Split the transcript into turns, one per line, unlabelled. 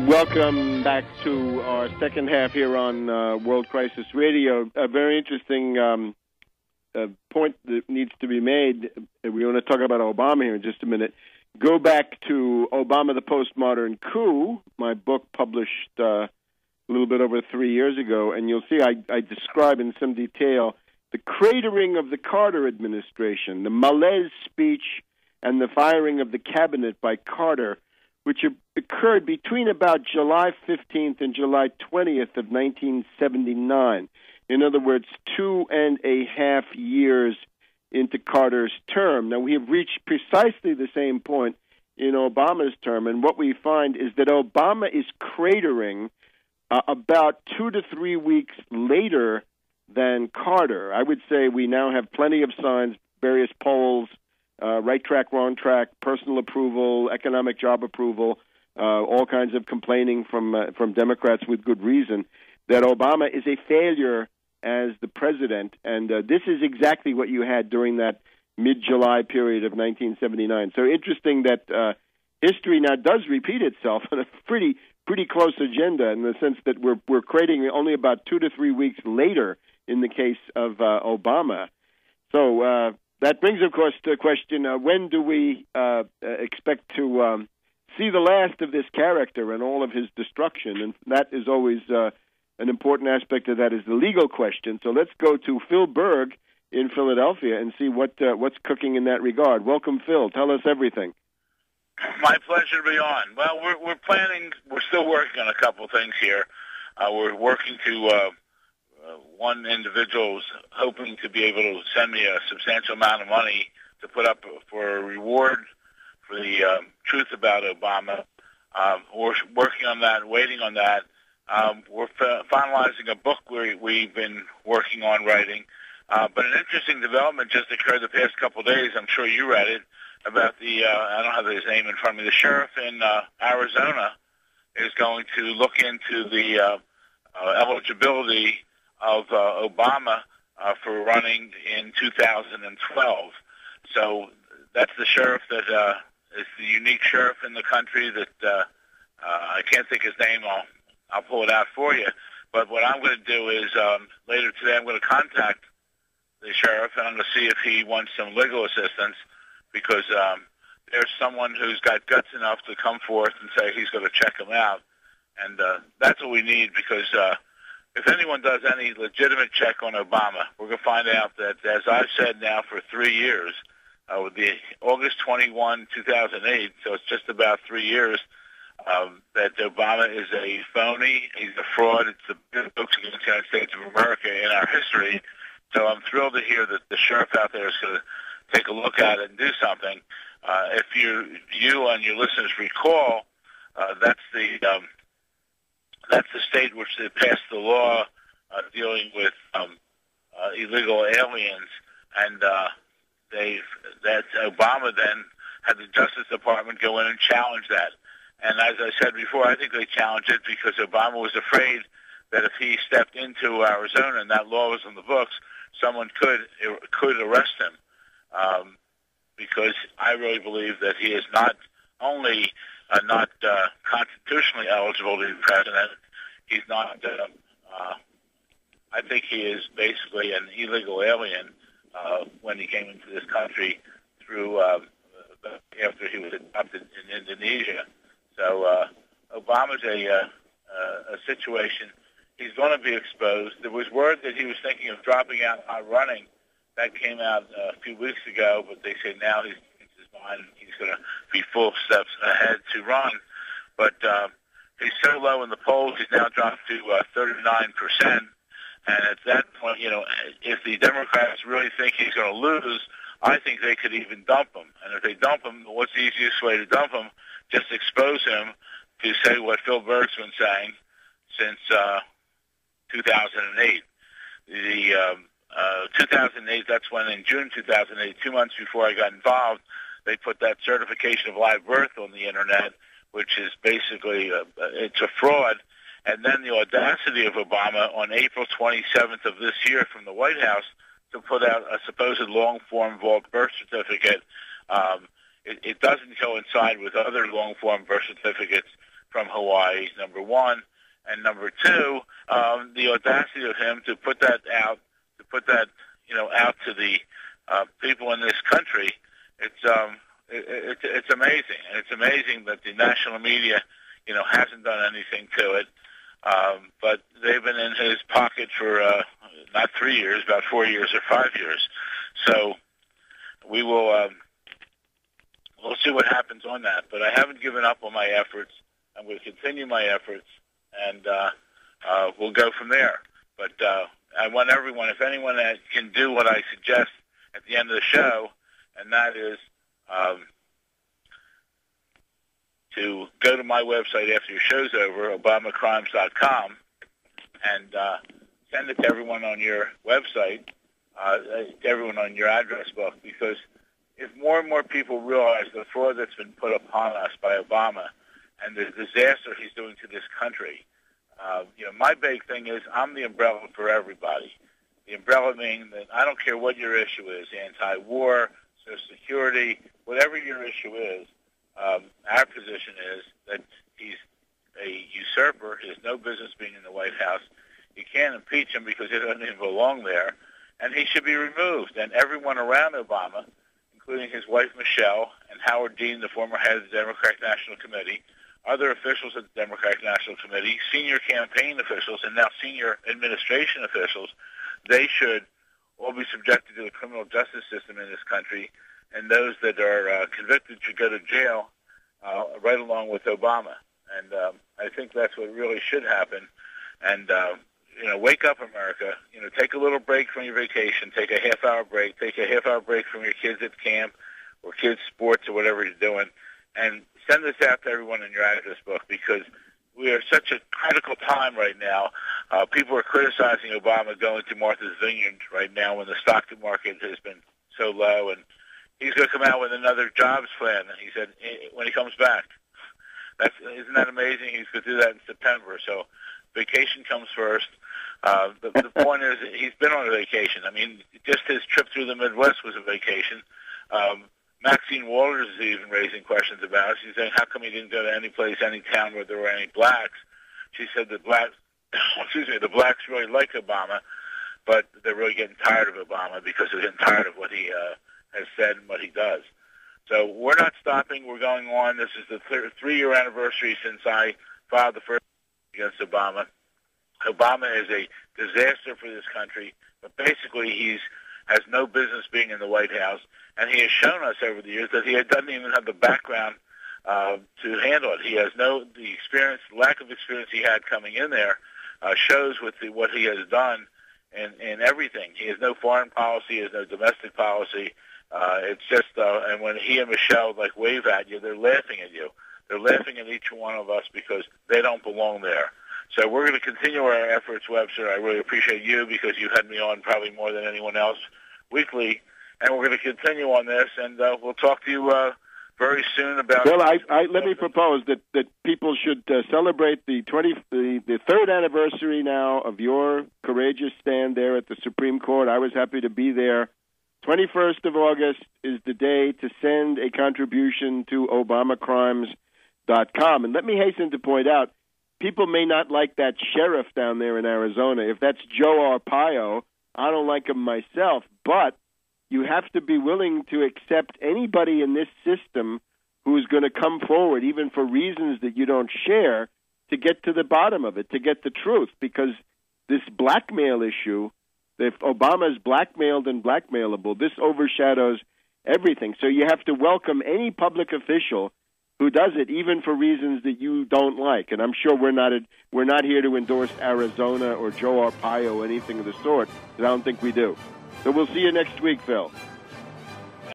Welcome back to our second half here on World Crisis Radio. A very interesting point that needs to be made. We want to talk about Obama here in just a minute. Go back to Obama, the Postmodern Coup, my book published a little bit over 3 years ago, and you'll see I describe in some detail the cratering of the Carter administration, the malaise speech, and the firing of the cabinet by Carter, which occurred between about July 15th and July 20th of 1979. In other words, 2.5 years into Carter's term. Now, we have reached precisely the same point in Obama's term, and what we find is that Obama is cratering about 2 to 3 weeks later than Carter. I would say we now have plenty of signs, various polls, right track, wrong track, personal approval, economic job approval, all kinds of complaining from Democrats with good reason, that Obama is a failure as the president. And this is exactly what you had during that mid-July period of 1979. So interesting that history now does repeat itself on a pretty close agenda, in the sense that we're creating only about 2 to 3 weeks later in the case of Obama. So that brings, of course, to the question, when do we expect to see the last of this character and all of his destruction? And that is always an important aspect of that is the legal question. So let's go to Phil Berg in Philadelphia and see what's cooking in that regard. Welcome, Phil. Tell us everything.
My pleasure to be on. Well, we're planning. We're still working on a couple of things here. We're working to one individual is hoping to be able to send me a substantial amount of money to put up for a reward for the truth about Obama. We're working on that, waiting on that. We're finalizing a book we've been working on writing. But an interesting development just occurred the past couple of days. I'm sure you read it, about the, I don't have his name in front of me, the sheriff in Arizona is going to look into the eligibility of Obama for running in 2012. So that's the sheriff that is the unique sheriff in the country that I can't think his name. I'll pull it out for you. But what I'm going to do is later today I'm going to contact the sheriff and I'm going to see if he wants some legal assistance, because there's someone who's got guts enough to come forth and say he's going to check him out. And that's what we need, because if anyone does any legitimate check on Obama, we're going to find out that, as I've said now for 3 years, with the August 21, 2008, so it's just about 3 years, that Obama is a phony, he's a fraud, it's the biggest hoax against the United States of America in our history. So I'm thrilled to hear that the sheriff out there is going to take a look at it and do something. If you and your listeners recall, that's the state which they passed the law dealing with illegal aliens, and that Obama then had the Justice Department go in and challenge that. And as I said before, I think they challenged it because Obama was afraid that if he stepped into Arizona and that law was on the books, someone could arrest him. Because I really believe that he is not only not constitutionally eligible to be president, he's not. I think he is basically an illegal alien when he came into this country through after he was adopted in Indonesia. So Obama's a situation. He's going to be exposed. There was word that he was thinking of dropping out, not running. That came out a few weeks ago, but they say now he's changed his mind. He's going to be full steps ahead to run. But he's so low in the polls, he's now dropped to 39%. And at that point, if the Democrats really think he's going to lose, I think they could even dump him. And if they dump him, what's the easiest way to dump him? Just expose him to say what Phil Berg's been saying since 2008. The 2008, that's when in June 2008, 2 months before I got involved, they put that certification of live birth on the Internet, which is basically, it's a fraud. And then the audacity of Obama on April 27th of this year from the White House to put out a supposed long-form vault birth certificate. it doesn't coincide with other long-form birth certificates from Hawaii, number one. And number two, the audacity of him to put that out, out to the people in this country. It's amazing, and it's amazing that the national media, hasn't done anything to it. But they've been in his pocket for not 3 years, about 4 years or 5 years. So we will we'll see what happens on that. But I haven't given up on my efforts. I'm going to continue my efforts, and we'll go from there. But I want everyone, if anyone that can do what I suggest at the end of the show, and that is to go to my website after your show's over, obamacrimes.com, and send it to everyone on your website, to everyone on your address book, because if more and more people realize the fraud that's been put upon us by Obama and the disaster he's doing to this country, my big thing is I'm the umbrella for everybody. The umbrella meaning that I don't care what your issue is, anti-war, Social Security, whatever your issue is, our position is that he's a usurper. He has no business being in the White House. You can't impeach him because he doesn't even belong there, and he should be removed. And everyone around Obama, including his wife Michelle and Howard Dean, the former head of the Democratic National Committee, other officials at the Democratic National Committee, senior campaign officials, and now senior administration officials, they should all be subjected to the criminal justice system in this country, and those that are convicted should go to jail right along with Obama. And I think that's what really should happen. And, wake up, America. Take a little break from your vacation. Take a half-hour break. Take a half-hour break from your kids at camp or kids' sports or whatever you're doing. And send this out to everyone in your address book, because we are such a critical time right now. People are criticizing Obama going to Martha's Vineyard right now when the stock market has been so low, and he's going to come out with another jobs plan, he said, when he comes back. Isn't that amazing? He's going to do that in September. So vacation comes first. The point is he's been on a vacation. I mean, just his trip through the Midwest was a vacation. Maxine Waters is even raising questions about it. She's saying, how come he didn't go to any place, any town where there were any blacks? She said the blacks really like Obama, but they're really getting tired of Obama because they're getting tired of what he has said and what he does. So we're not stopping. We're going on. This is the 3-year anniversary since I filed the first against Obama. Obama is a disaster for this country, but basically he has no business being in the White House, and he has shown us over the years that he doesn't even have the background to handle it. He has the experience, lack of experience he had coming in there shows with what he has done in everything. He has no foreign policy, he has no domestic policy. It's just, and when he and Michelle wave at you, they're laughing at you. They're laughing at each one of us because they don't belong there. So we're going to continue our efforts, Webster. I really appreciate you because you had me on probably more than anyone else weekly, and we're going to continue on this, and we'll talk to you very soon about.
Well, let me propose that people should celebrate the 3rd anniversary now of your courageous stand there at the Supreme Court. I was happy to be there. 21st of August is the day to send a contribution to obamacrimes.com. And let me hasten to point out, people may not like that sheriff down there in Arizona. If that's Joe Arpaio, I don't like him myself, but you have to be willing to accept anybody in this system who is going to come forward, even for reasons that you don't share, to get to the bottom of it, to get the truth, because this blackmail issue, if Obama is blackmailed and blackmailable, this overshadows everything. So you have to welcome any public official who does it, even for reasons that you don't like. And I'm sure we're not here to endorse Arizona or Joe Arpaio or anything of the sort, because I don't think we do. So we'll see you next week, Phil.